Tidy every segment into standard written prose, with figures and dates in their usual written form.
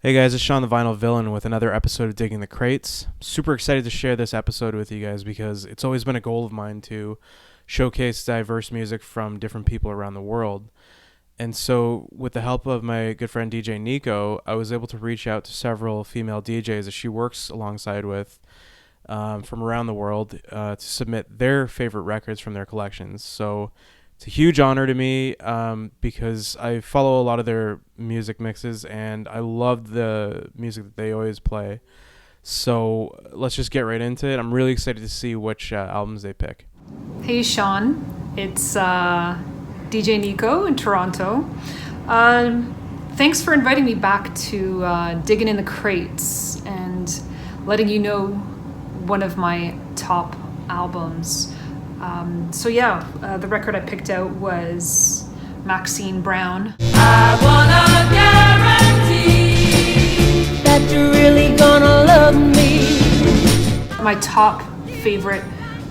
Hey guys, it's Sean the Vinyl Villain with another episode of Digging the Crates. Super excited to share this episode with you guys because it's always been a goal of mine to showcase diverse music from different people around the world. And so with the help of my good friend DJ Nico, I was able to reach out to several female DJs that she works alongside with from around the world to submit their favorite records from their collections. So it's a huge honor to me because I follow a lot of their music mixes and I love the music that they always play. So let's just get right into it. I'm really excited to see which albums they pick. Hey Sean, it's DJ Nico in Toronto. Thanks for inviting me back to Diggin in the Crates and letting you know one of my top albums. The record I picked out was Maxine Brown. I wanna guarantee that you're really gonna love me. My top favorite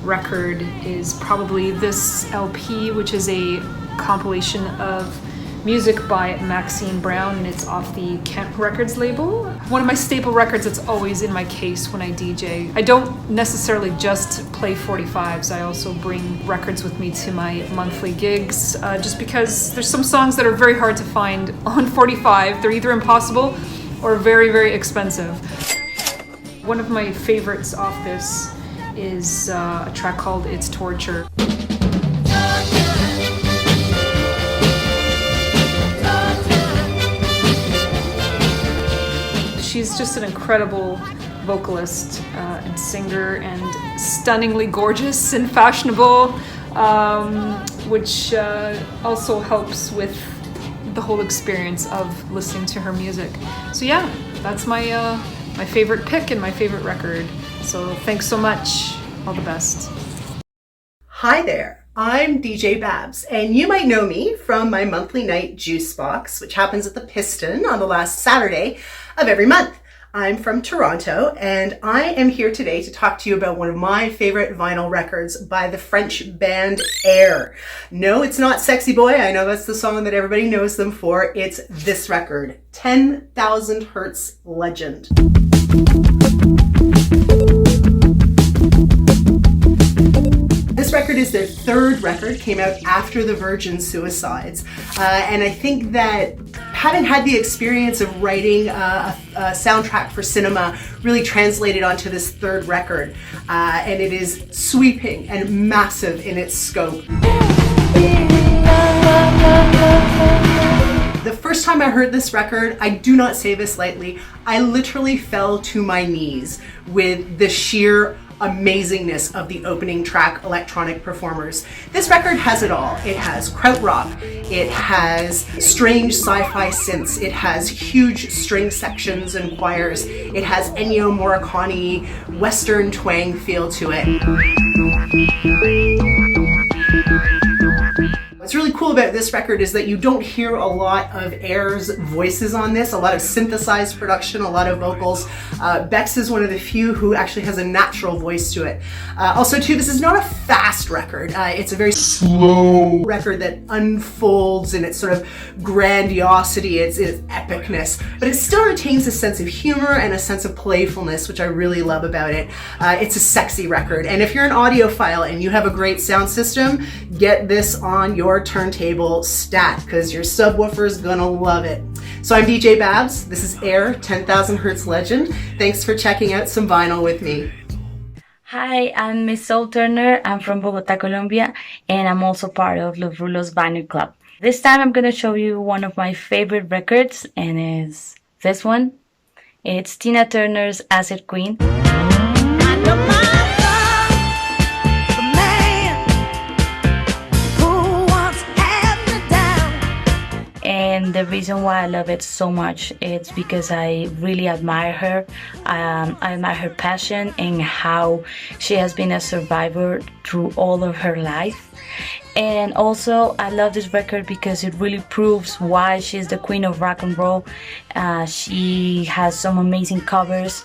record is probably this LP, which is a compilation of music by Maxine Brown, and it's off the Kemp Records label. One of my staple records that's always in my case when I DJ. I don't necessarily just play 45s, I also bring records with me to my monthly gigs, just because there's some songs that are very hard to find on 45. They're either impossible or very, very expensive. One of my favorites off this is a track called It's Torture. She's just an incredible vocalist and singer and stunningly gorgeous and fashionable, which also helps with the whole experience of listening to her music. So yeah, that's my favorite pick and my favorite record. So thanks so much. All the best. Hi there, I'm DJ Babs, and you might know me from my monthly night juice box, which happens at the Piston on the last Saturday of every month. I'm from Toronto, and I am here today to talk to you about one of my favorite vinyl records by the French band Air. No, it's not Sexy Boy. I know that's the song that everybody knows them for. It's this record, 10,000 Hertz Legend. This record is their third record, came out after the Virgin Suicides. And I think that having had the experience of writing a soundtrack for cinema really translated onto this third record. And it is sweeping and massive in its scope. The first time I heard this record, I do not say this lightly, I literally fell to my knees with the sheer amazingness of the opening track electronic performers. This record has it all. It has krautrock, it has strange sci-fi synths, it has huge string sections and choirs, it has Ennio Morricone Western twang feel to it. What's really cool about this record is that you don't hear a lot of Air's voices on this, a lot of synthesized production, a lot of vocals. Bex is one of the few who actually has a natural voice to it. Also too, this is not a fast record. It's a very slow record that unfolds in its sort of grandiosity, its epicness, but it still retains a sense of humor and a sense of playfulness, which I really love about it. It's a sexy record, and if you're an audiophile and you have a great sound system, get this on your turntable stat, because your subwoofer is gonna love it. So I'm DJ Babs, this is Air, 10,000 Hertz Legend. Thanks for checking out some vinyl with me. Hi, I'm Miss Soul Turner. I'm from Bogota, Colombia, and I'm also part of Los Rulos Vinyl Club. This time I'm gonna show you one of my favorite records, and it's this one. It's Tina Turner's Acid Queen. And the reason why I love it so much is because I really admire her. I admire her passion and how she has been a survivor through all of her life. And also I love this record because it really proves why she's the queen of rock and roll. She has some amazing covers.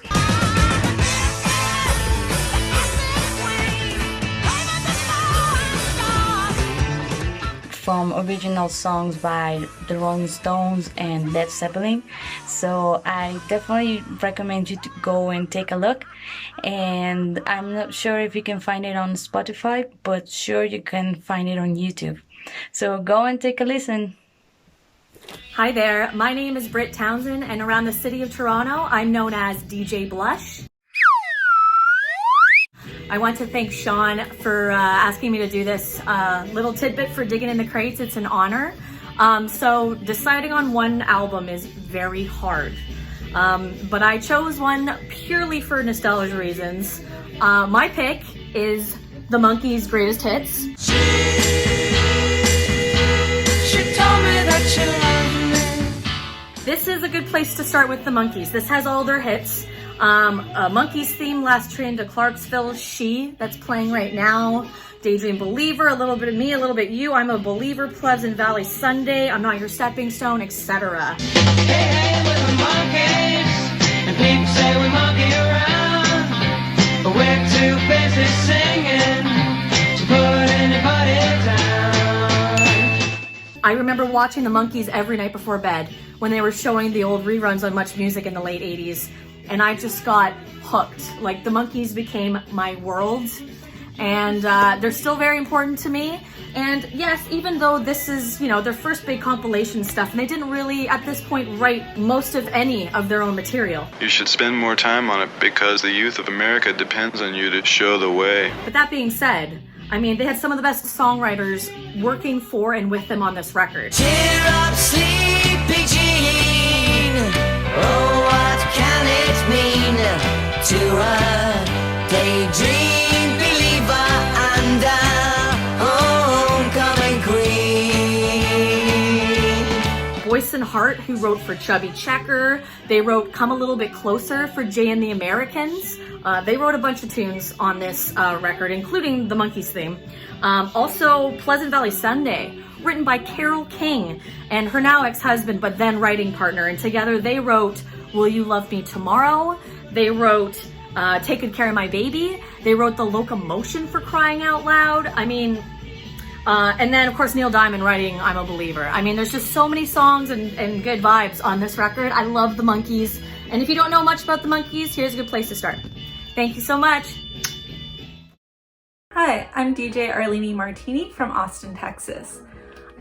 from original songs by the Rolling Stones and Led Zeppelin. So I definitely recommend you to go and take a look. And I'm not sure if you can find it on Spotify, but sure you can find it on YouTube. So go and take a listen. Hi there, my name is Britt Townsend, and around the city of Toronto, I'm known as DJ Blush. I want to thank Sean for asking me to do this little tidbit for Diggin' in the Crates. It's an honor. So deciding on one album is very hard, but I chose one purely for nostalgia reasons. My pick is The Monkees' Greatest Hits. She told me that she loved me. This is a good place to start with The Monkees. This has all their hits. Monkees theme, Last Train to Clarksville, She, that's playing right now. Daydream Believer, A Little Bit of Me, A Little Bit You, I'm a Believer, Pleasant Valley Sunday, I'm Not Your Stepping Stone, etc. Hey, hey, we're the monkeys, and people say we monkey around, but we're too busy singing to put anybody down. I remember watching the Monkees every night before bed when they were showing the old reruns on Much Music in the late 80s. And I just got hooked. Like, the Monkees became my world, and they're still very important to me. And yes, even though this is, you know, their first big compilation stuff, and they didn't really, at this point, write most of any of their own material. You should spend more time on it because the youth of America depends on you to show the way. But that being said, I mean, they had some of the best songwriters working for and with them on this record. Cheer up, sleepy Jean. Oh, what can it mean to a daydream believer and a homecoming queen? Boyce and Hart, who wrote for Chubby Checker, they wrote Come a Little Bit Closer for Jay and the Americans. They wrote a bunch of tunes on this record, including the Monkees theme. Also, Pleasant Valley Sunday, written by Carole King and her now ex-husband, but then writing partner. And together they wrote Will You Love Me Tomorrow? They wrote Take Good Care of My Baby. They wrote The Locomotion, for crying out loud. I mean, and then of course Neil Diamond writing I'm a Believer. I mean, there's just so many songs and good vibes on this record. I love the Monkees. And if you don't know much about the Monkees, here's a good place to start. Thank you so much. Hi, I'm DJ Adrienne Martini from Austin, Texas.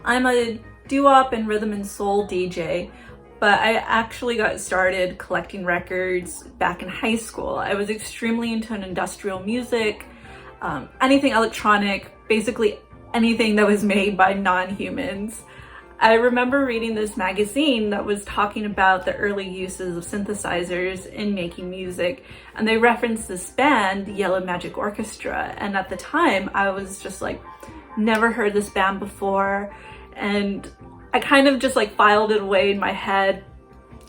I'm a doo-wop and rhythm and soul DJ, but I actually got started collecting records back in high school. I was extremely into industrial music, anything electronic, basically anything that was made by non-humans. I remember reading this magazine that was talking about the early uses of synthesizers in making music, and they referenced this band, the Yellow Magic Orchestra, and at the time I was just like, never heard this band before, and I kind of just like filed it away in my head,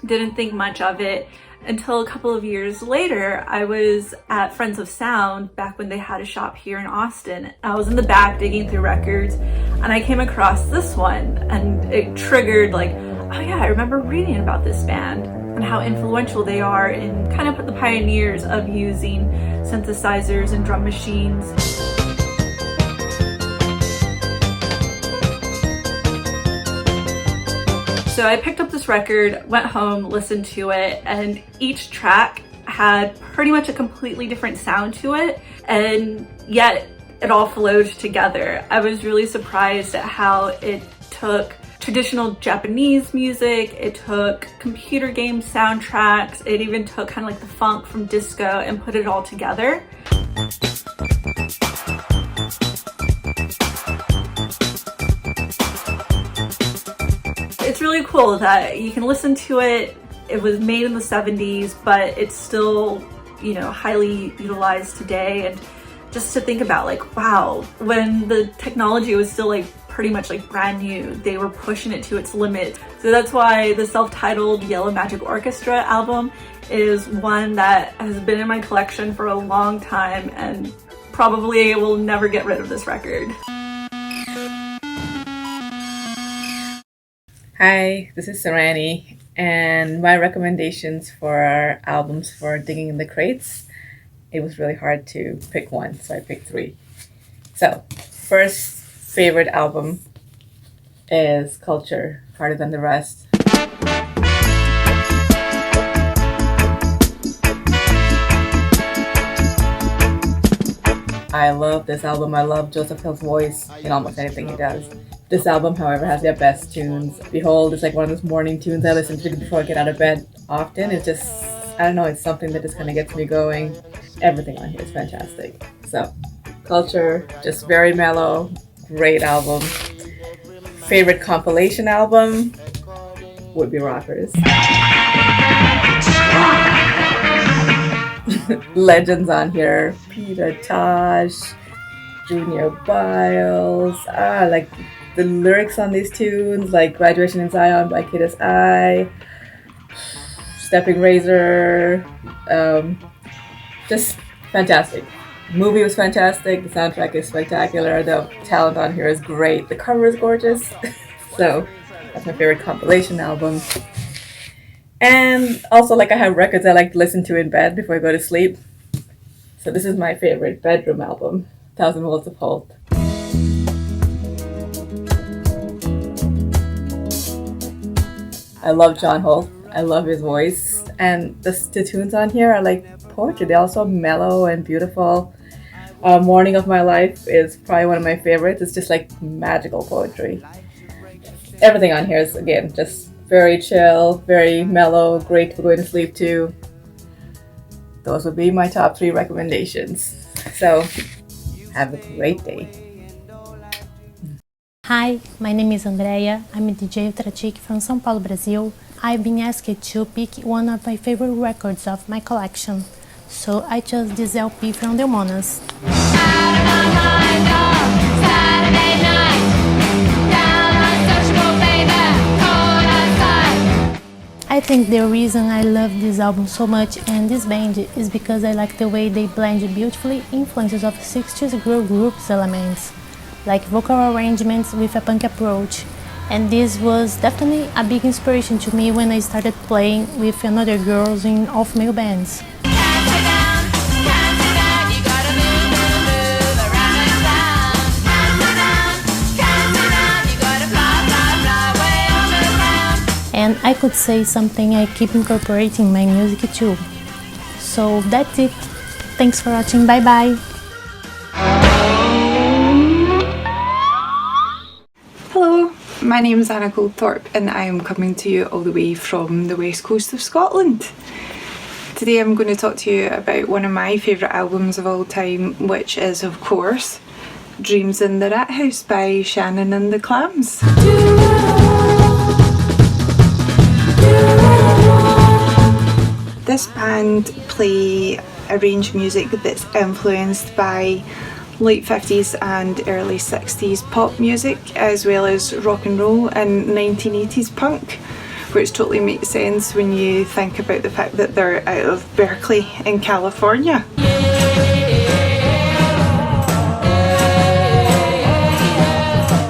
didn't think much of it, until a couple of years later. I was at Friends of Sound back when they had a shop here in Austin. I was in the back digging through records and I came across this one, and it triggered like, oh yeah, I remember reading about this band and how influential they are and kind of the pioneers of using synthesizers and drum machines. So I picked up this record, went home, listened to it, and each track had pretty much a completely different sound to it, and yet it all flowed together. I was really surprised at how it took traditional Japanese music, it took computer game soundtracks, it even took kind of like the funk from disco and put it all together. It's really cool that you can listen to it. It was made in the 70s, but it's still, you know, highly utilized today. And just to think about, like, wow, when the technology was still like pretty much like brand new, they were pushing it to its limit. So that's why the self-titled Yellow Magic Orchestra album is one that has been in my collection for a long time, and probably will never get rid of this record. Hi, this is Cerani, and my recommendations for our albums for Digging in the Crates, it was really hard to pick one, so I picked three. So, first favorite album is Culture, Harder Than the Rest. I love this album. I love Joseph Hill's voice in almost anything he does. This album, however, has their best tunes. Behold is like one of those morning tunes I listen to before I get out of bed often. It's just, I don't know, it's something that just kind of gets me going. Everything on here is fantastic. So, Culture, just very mellow, great album. Favorite compilation album would be Rockers. Legends on here. Peter Tosh, Junior Biles. Like the lyrics on these tunes, like Graduation in Zion by Kid's Eye, Stepping Razor. Just fantastic. The movie was fantastic. The soundtrack is spectacular. The talent on here is great. The cover is gorgeous. So that's my favorite compilation album. And also, like, I have records I like to listen to in bed before I go to sleep. So this is my favorite bedroom album, 1000 Volts of Holt. I love John Holt. I love his voice. And the tunes on here are like poetry. They're also mellow and beautiful. Morning of My Life is probably one of my favorites. It's just like magical poetry. Everything on here is, again, just very chill, very mellow, great for going to sleep to. Those would be my top 3 recommendations. So, have a great day. Hi, my name is Andrea. I'm a DJ Ultrachic from São Paulo, Brazil. I've been asked to pick one of my favorite records of my collection, so I chose this LP from the Monas. I think the reason I love this album so much and this band is because I like the way they blend beautifully influences of 60s girl groups elements, like vocal arrangements with a punk approach. And this was definitely a big inspiration to me when I started playing with another girls in all-female bands. And I could say something I keep incorporating in my music too. So that's it. Thanks for watching. Bye bye. Hello, my name is Anna Goldthorpe and I am coming to you all the way from the west coast of Scotland. Today I'm going to talk to you about one of my favourite albums of all time, which is, of course, Dreams in the Rat House by Shannon and the Clams. This band play arrange music that's influenced by late 50s and early 60s pop music, as well as rock and roll and 1980s punk, which totally makes sense when you think about the fact that they're out of Berkeley in California.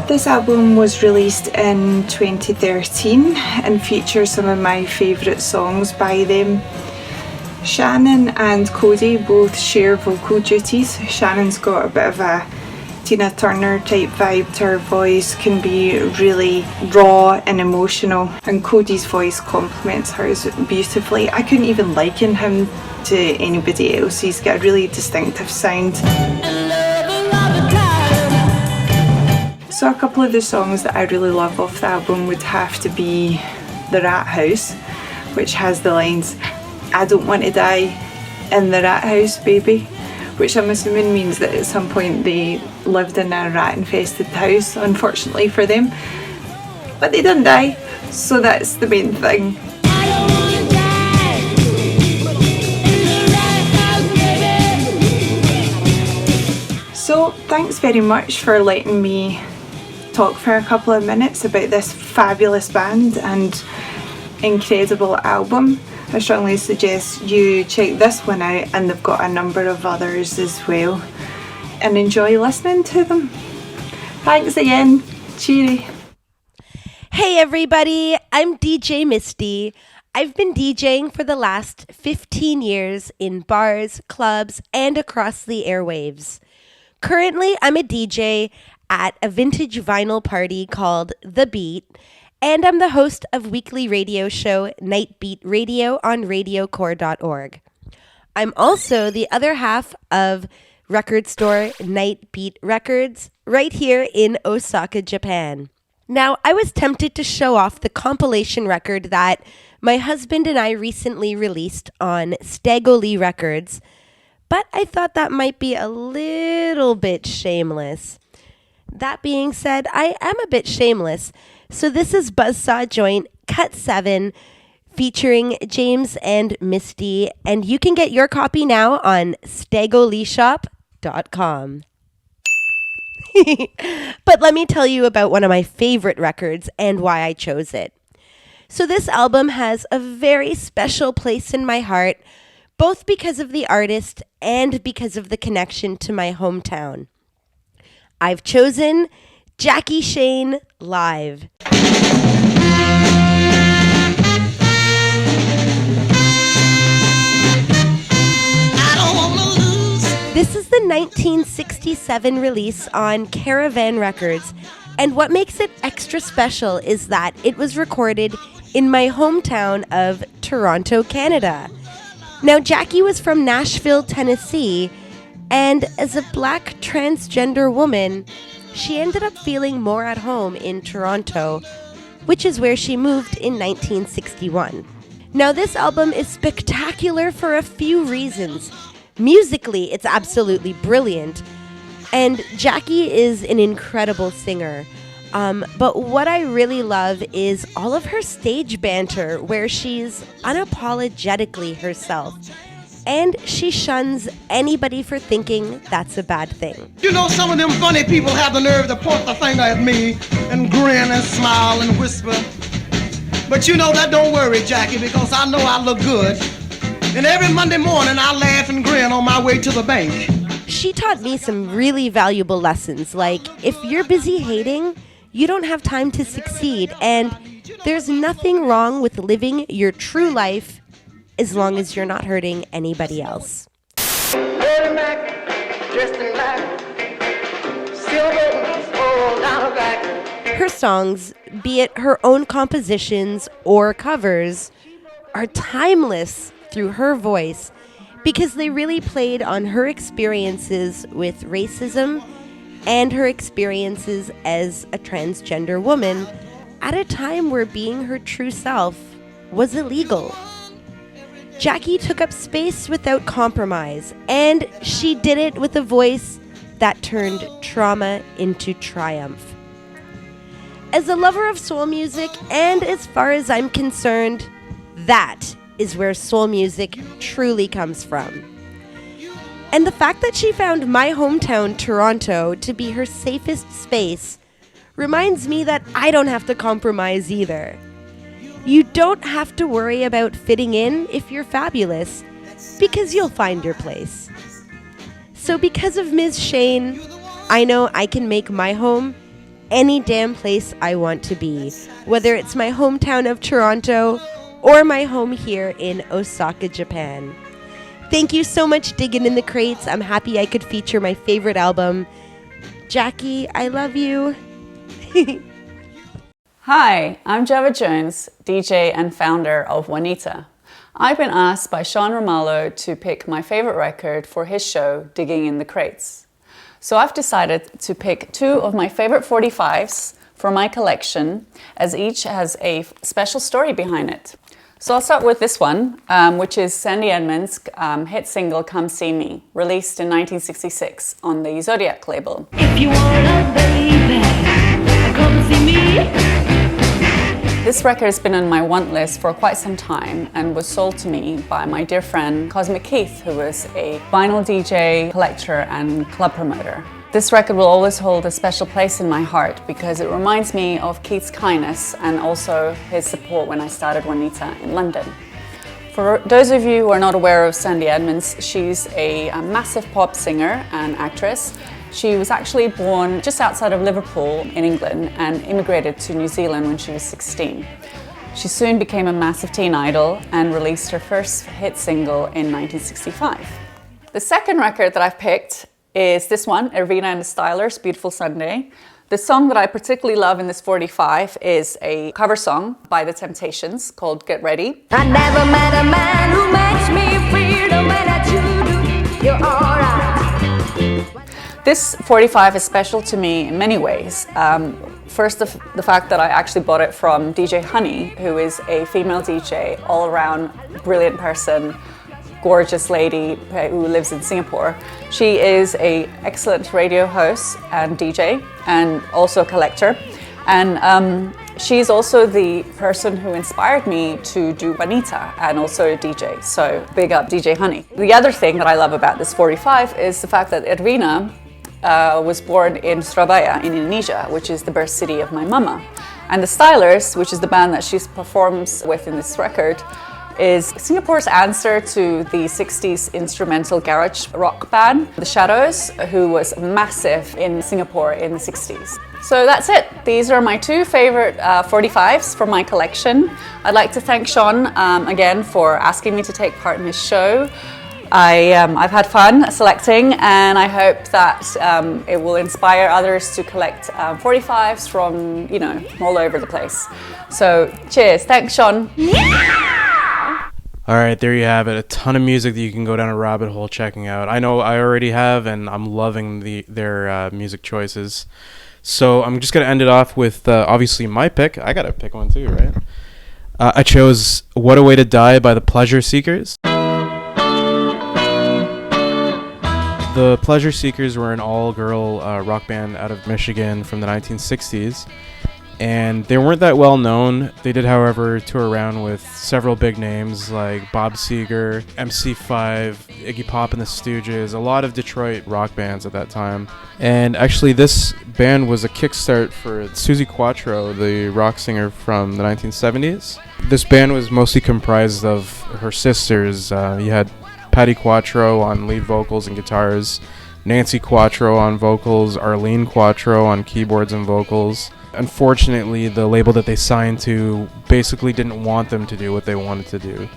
This album was released in 2013 and features some of my favourite songs by them. Shannon and Cody both share vocal duties. Shannon's got a bit of a Tina Turner type vibe to her voice, can be really raw and emotional, and Cody's voice complements hers beautifully. I couldn't even liken him to anybody else. He's got a really distinctive sound. So a couple of the songs that I really love off the album would have to be The Rat House, which has the lines, "I don't want to die in the rat house, baby," which I'm assuming means that at some point they lived in a rat infested house, unfortunately for them. But they didn't die, so that's the main thing. So thanks very much for letting me talk for a couple of minutes about this fabulous band and incredible album. I strongly suggest you check this one out, and they've got a number of others as well, and enjoy listening to them. Thanks again. Cheery. Hey everybody, I'm DJ Misty. I've been DJing for the last 15 years in bars, clubs, and across the airwaves. Currently, I'm a DJ at a vintage vinyl party called The Beat, and I'm the host of weekly radio show Night Beat Radio on radiocore.org. I'm also the other half of record store Night Beat Records right here in Osaka, Japan. Now, I was tempted to show off the compilation record that my husband and I recently released on Stagoli Records, but I thought that might be a little bit shameless. That being said, I am a bit shameless, so this is Buzzsaw Joint Cut 7 featuring James and Misty, and you can get your copy now on stagolishop.com. But let me tell you about one of my favorite records and why I chose it. So this album has a very special place in my heart, both because of the artist and because of the connection to my hometown. I've chosen Jackie Shane Live. This is the 1967 release on Caravan Records, and what makes it extra special is that it was recorded in my hometown of Toronto, Canada. Now, Jackie was from Nashville, Tennessee, and as a black transgender woman, she ended up feeling more at home in Toronto, which is where she moved in 1961. Now, this album is spectacular for a few reasons. Musically, it's absolutely brilliant, and Jackie is an incredible singer. But what I really love is all of her stage banter, where she's unapologetically herself, and she shuns anybody for thinking that's a bad thing. You know, some of them funny people have the nerve to point the finger at me and grin and smile and whisper. But you know, that don't worry, Jackie, because I know I look good. And every Monday morning I laugh and grin on my way to the bank. She taught me some really valuable lessons, like if you're busy hating, you don't have time to succeed, and there's nothing wrong with living your true life as long as you're not hurting anybody else. Her songs, be it her own compositions or covers, are timeless through her voice because they really played on her experiences with racism and her experiences as a transgender woman at a time where being her true self was illegal. Jackie took up space without compromise, and she did it with a voice that turned trauma into triumph. As a lover of soul music, and as far as I'm concerned, that is where soul music truly comes from. And the fact that she found my hometown, Toronto, to be her safest space reminds me that I don't have to compromise either. You don't have to worry about fitting in if you're fabulous, because you'll find your place. So because of Ms. Shane, I know I can make my home any damn place I want to be, whether it's my hometown of Toronto or my home here in Osaka, Japan. Thank you so much, Diggin in the Crates. I'm happy I could feature my favorite album. Jackie, I love you. Hi, I'm Jawa Jones, DJ and founder of WANITA. I've been asked by Sean Romallo to pick my favorite record for his show, Digging in the Crates. So I've decided to pick two of my favorite 45s for my collection, as each has a special story behind it. So I'll start with this one, which is Sandy Edmonds' hit single, Come See Me, released in 1966 on the Zodiac label. If you want a baby, come see me. This record has been on my want list for quite some time and was sold to me by my dear friend Cosmic Keith, who was a vinyl DJ, collector and club promoter. This record will always hold a special place in my heart because it reminds me of Keith's kindness and also his support when I started WANITA in London. For those of you who are not aware of Sandy Edmonds, she's a massive pop singer and actress. She was actually born just outside of Liverpool in England and immigrated to New Zealand when she was 16. She soon became a massive teen idol and released her first hit single in 1965. The second record that I've picked is this one, Irvina and the Stylers, Beautiful Sunday. The song that I particularly love in this 45 is a cover song by The Temptations called Get Ready. I never met a man who makes me feel the way that you do. You're alright. This 45 is special to me in many ways. First, the fact that I actually bought it from DJ Honey, who is a female DJ, all-around brilliant person, gorgeous lady who lives in Singapore. She is an excellent radio host and DJ and also a collector. And she's also the person who inspired me to do WANITA and also a DJ. So big up DJ Honey. The other thing that I love about this 45 is the fact that Irvina was born in Surabaya in Indonesia, which is the birth city of my mama. And the Stylers, which is the band that she performs with in this record, is Singapore's answer to the 60s instrumental garage rock band, The Shadows, who was massive in Singapore in the 60s. So that's it. These are my two favorite 45s from my collection. I'd like to thank Sean again for asking me to take part in his show. I've had fun selecting, and I hope that it will inspire others to collect 45s from, from all over the place. So cheers. Thanks, Sean. All right, there you have it. A ton of music that you can go down a rabbit hole checking out. I know I already have, and I'm loving their music choices. So I'm just going to end it off with, obviously, my pick. I got to pick one too, right? I chose What a Way to Die by the Pleasure Seekers. The Pleasure Seekers were an all-girl rock band out of Michigan from the 1960s. And they weren't that well known. They did, however, tour around with several big names like Bob Seger, MC5, Iggy Pop and the Stooges, a lot of Detroit rock bands at that time. And actually, this band was a kickstart for Suzi Quatro, the rock singer from the 1970s. This band was mostly comprised of her sisters. You had Patty Quatro on lead vocals and guitars, Nancy Quatro on vocals, Arlene Quatro on keyboards and vocals. Unfortunately, the label that they signed to basically didn't want them to do what they wanted to do.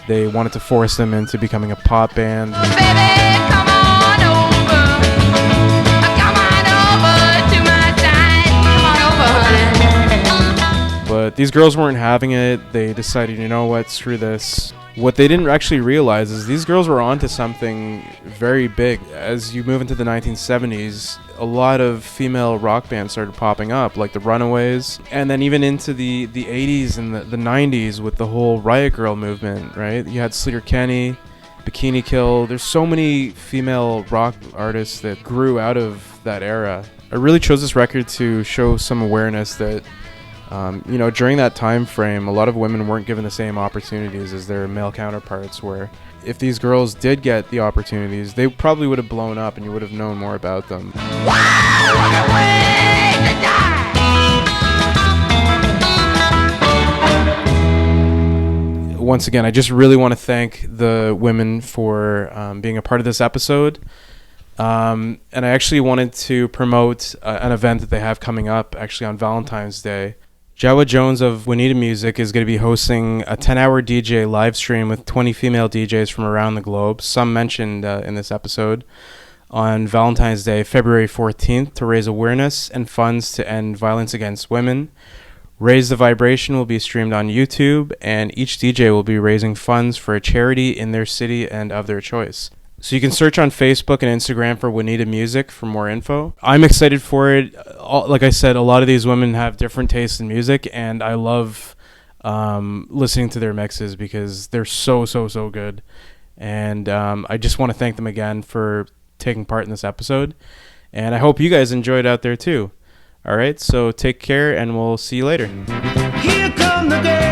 They wanted to force them into becoming a pop band. Baby, come on over. Come on over to my side. Come on over, honey. But these girls weren't having it. They decided, you know what, screw this. What they didn't actually realize is these girls were onto something very big. As you move into the 1970s, a lot of female rock bands started popping up, like the Runaways, and then even into the 80s and the 90s with the whole Riot Girl movement, right? You had Sleater Kenny, Bikini Kill. There's so many female rock artists that grew out of that era. I really chose this record to show some awareness that during that time frame, a lot of women weren't given the same opportunities as their male counterparts were. If these girls did get the opportunities, they probably would have blown up and you would have known more about them. Once again, I just really want to thank the women for being a part of this episode. And I actually wanted to promote an event that they have coming up actually on Valentine's Day. Jawa Jones of WANITA Music is going to be hosting a 10-hour DJ live stream with 20 female DJs from around the globe, some mentioned in this episode, on Valentine's Day, February 14th, to raise awareness and funds to end violence against women. Raise the Vibration will be streamed on YouTube, and each DJ will be raising funds for a charity in their city and of their choice. So you can search on Facebook and Instagram for WANITA Music for more info. I'm excited for it. Like I said, a lot of these women have different tastes in music, and I love listening to their mixes because they're so good. And I just want to thank them again for taking part in this episode. And I hope you guys enjoyed out there too. All right, so take care, and we'll see you later. Here come the girls.